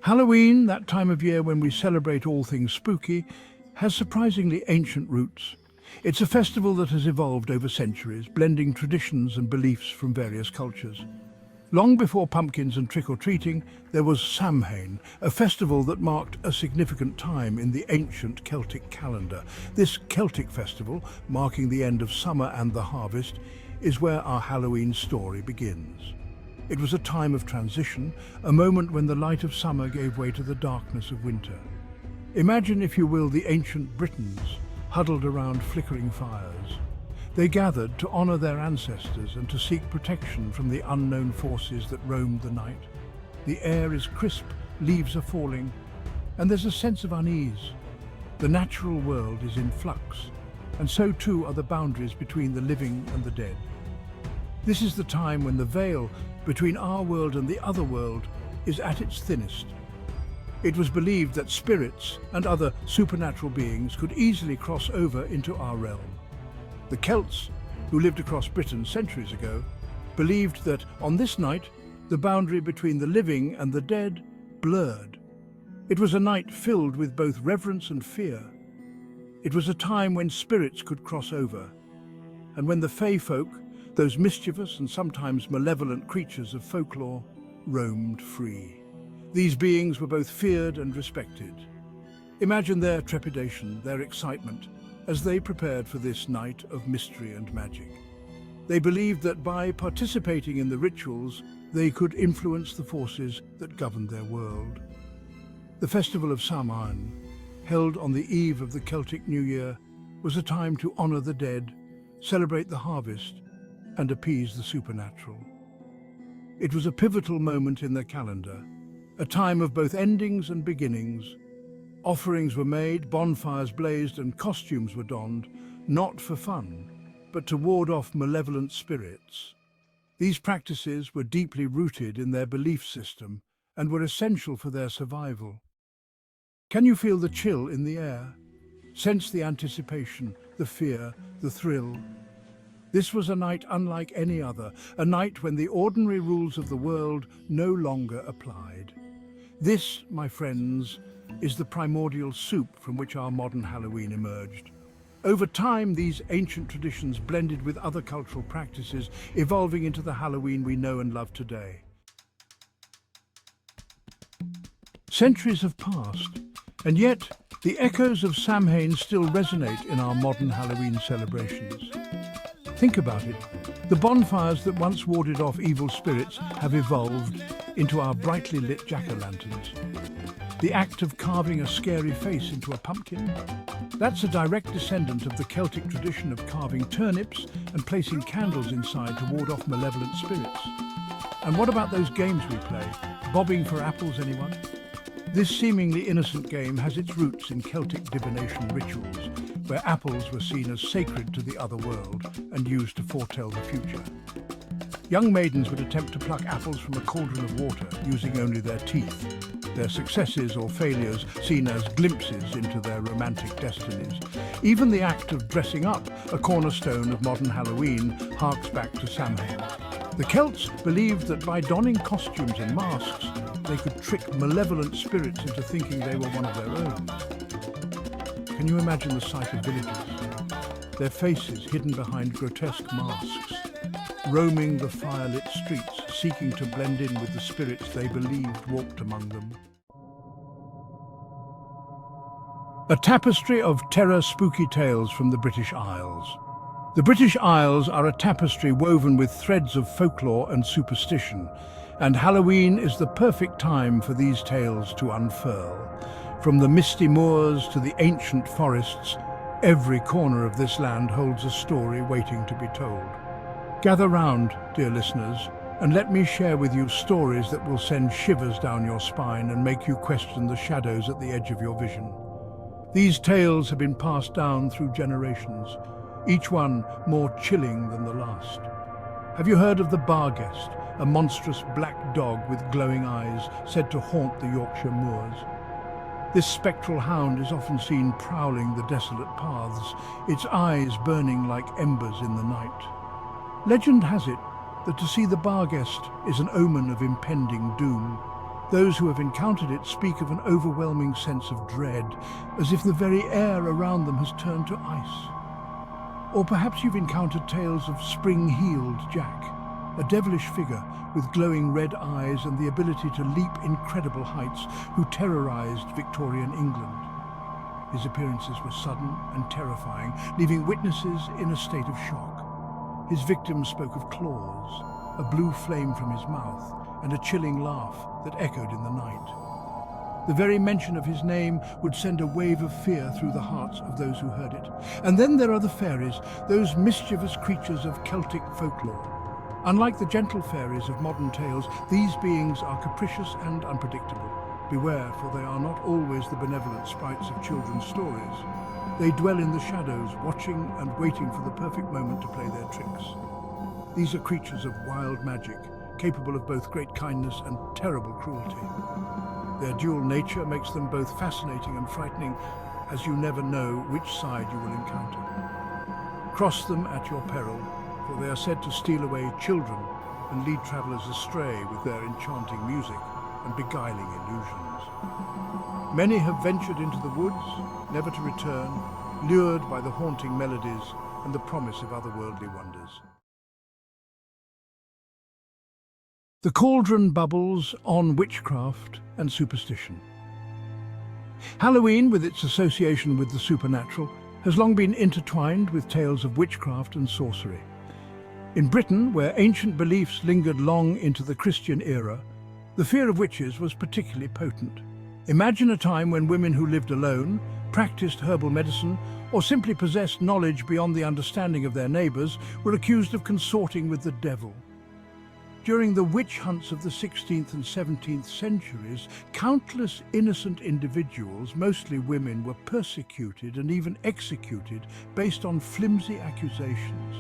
Halloween, that time of year when we celebrate all things spooky, has surprisingly ancient roots. It's a festival that has evolved over centuries, blending traditions and beliefs from various cultures. Long before pumpkins and trick-or-treating, there was Samhain, a festival that marked a significant time in the ancient Celtic calendar. This Celtic festival, marking the end of summer and the harvest, is where our Halloween story begins. It was a time of transition, a moment when the light of summer gave way to the darkness of winter. Imagine, if you will, the ancient Britons, huddled around flickering fires. They gathered to honor their ancestors and to seek protection from the unknown forces that roamed the night. The air is crisp, leaves are falling, and there's a sense of unease. The natural world is in flux, and so too are the boundaries between the living and the dead. This is the time when the veil between our world and the other world is at its thinnest. It was believed that spirits and other supernatural beings could easily cross over into our realm. The Celts, who lived across Britain centuries ago, believed that on this night, the boundary between the living and the dead blurred. It was a night filled with both reverence and fear. It was a time when spirits could cross over, and when the Fey folk, those mischievous and sometimes malevolent creatures of folklore, roamed free. These beings were both feared and respected. Imagine their trepidation, their excitement, as they prepared for this night of mystery and magic. They believed that by participating in the rituals, they could influence the forces that governed their world. The festival of Samhain, held on the eve of the Celtic New Year, was a time to honor the dead, celebrate the harvest, and appease the supernatural. It was a pivotal moment in their calendar, a time of both endings and beginnings. Offerings were made, bonfires blazed, and costumes were donned, not for fun, but to ward off malevolent spirits. These practices were deeply rooted in their belief system and were essential for their survival. Can you feel the chill in the air? Sense the anticipation, the fear, the thrill? This was a night unlike any other, a night when the ordinary rules of the world no longer applied. This, my friends, is the primordial soup from which our modern Halloween emerged. Over time, these ancient traditions blended with other cultural practices, evolving into the Halloween we know and love today. Centuries have passed, and yet the echoes of Samhain still resonate in our modern Halloween celebrations. Think about it. The bonfires that once warded off evil spirits have evolved into our brightly lit jack-o'-lanterns. The act of carving a scary face into a pumpkin, that's a direct descendant of the Celtic tradition of carving turnips and placing candles inside to ward off malevolent spirits. And what about those games we play? Bobbing for apples, anyone? This seemingly innocent game has its roots in Celtic divination rituals, where apples were seen as sacred to the other world and used to foretell the future. Young maidens would attempt to pluck apples from a cauldron of water using only their teeth, their successes or failures seen as glimpses into their romantic destinies. Even the act of dressing up, a cornerstone of modern Halloween, harks back to Samhain. The Celts believed that by donning costumes and masks, they could trick malevolent spirits into thinking they were one of their own. Can you imagine the sight of villagers, their faces hidden behind grotesque masks, roaming the firelit streets, seeking to blend in with the spirits they believed walked among them? A tapestry of terror spooky tales from the British Isles. The British Isles are a tapestry woven with threads of folklore and superstition, and Halloween is the perfect time for these tales to unfurl. From the misty moors to the ancient forests, every corner of this land holds a story waiting to be told. Gather round, dear listeners, and let me share with you stories that will send shivers down your spine and make you question the shadows at the edge of your vision. These tales have been passed down through generations, each one more chilling than the last. Have you heard of the Barghest, a monstrous black dog with glowing eyes said to haunt the Yorkshire moors? This spectral hound is often seen prowling the desolate paths, its eyes burning like embers in the night. Legend has it that to see the Barghest is an omen of impending doom. Those who have encountered it speak of an overwhelming sense of dread, as if the very air around them has turned to ice. Or perhaps you've encountered tales of spring-heeled Jack, a devilish figure with glowing red eyes and the ability to leap incredible heights, who terrorized Victorian England. His appearances were sudden and terrifying, leaving witnesses in a state of shock. His victims spoke of claws, a blue flame from his mouth, and a chilling laugh that echoed in the night. The very mention of his name would send a wave of fear through the hearts of those who heard it. And then there are the fairies, those mischievous creatures of Celtic folklore. Unlike the gentle fairies of modern tales, these beings are capricious and unpredictable. Beware, for they are not always the benevolent sprites of children's stories. They dwell in the shadows, watching and waiting for the perfect moment to play their tricks. These are creatures of wild magic, capable of both great kindness and terrible cruelty. Their dual nature makes them both fascinating and frightening, as you never know which side you will encounter. Cross them at your peril, for they are said to steal away children and lead travelers astray with their enchanting music and beguiling illusions. Many have ventured into the woods, never to return, lured by the haunting melodies and the promise of otherworldly wonders. The cauldron bubbles on witchcraft and superstition. Halloween, with its association with the supernatural, has long been intertwined with tales of witchcraft and sorcery. In Britain, where ancient beliefs lingered long into the Christian era, the fear of witches was particularly potent. Imagine a time when women who lived alone, practiced herbal medicine, or simply possessed knowledge beyond the understanding of their neighbours were accused of consorting with the devil. During the witch hunts of the 16th and 17th centuries, countless innocent individuals, mostly women, were persecuted and even executed based on flimsy accusations.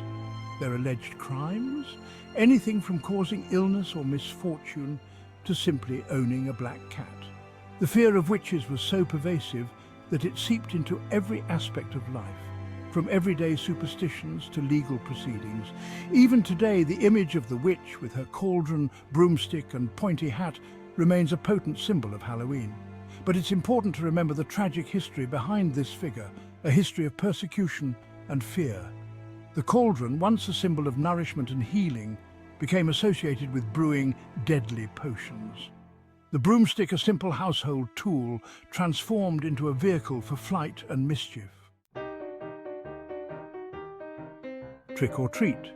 Their alleged crimes? Anything from causing illness or misfortune to simply owning a black cat. The fear of witches was so pervasive that it seeped into every aspect of life, from everyday superstitions to legal proceedings. Even today, the image of the witch with her cauldron, broomstick and pointy hat remains a potent symbol of Halloween. But it's important to remember the tragic history behind this figure, a history of persecution and fear. The cauldron, once a symbol of nourishment and healing, became associated with brewing deadly potions. The broomstick, a simple household tool, transformed into a vehicle for flight and mischief. Trick or treat,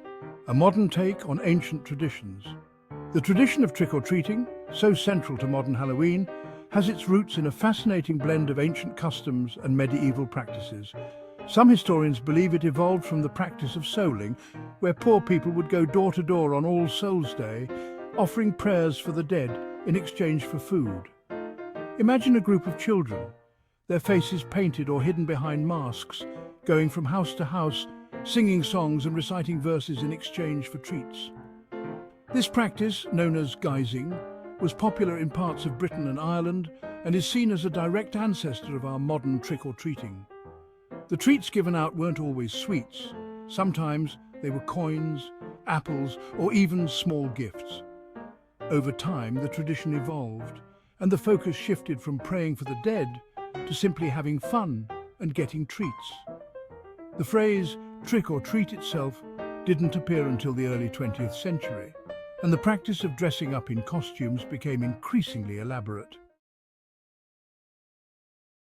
a modern take on ancient traditions. The tradition of trick-or-treating, so central to modern Halloween, has its roots in a fascinating blend of ancient customs and medieval practices. Some historians believe it evolved from the practice of souling, where poor people would go door to door on All Souls' Day, offering prayers for the dead in exchange for food. Imagine a group of children, their faces painted or hidden behind masks, going from house to house, singing songs and reciting verses in exchange for treats. This practice, known as guising, was popular in parts of Britain and Ireland and is seen as a direct ancestor of our modern trick-or-treating. The treats given out weren't always sweets. Sometimes they were coins, apples, or even small gifts. Over time, the tradition evolved, and the focus shifted from praying for the dead to simply having fun and getting treats. The phrase trick or treat itself didn't appear until the early 20th century, and the practice of dressing up in costumes became increasingly elaborate.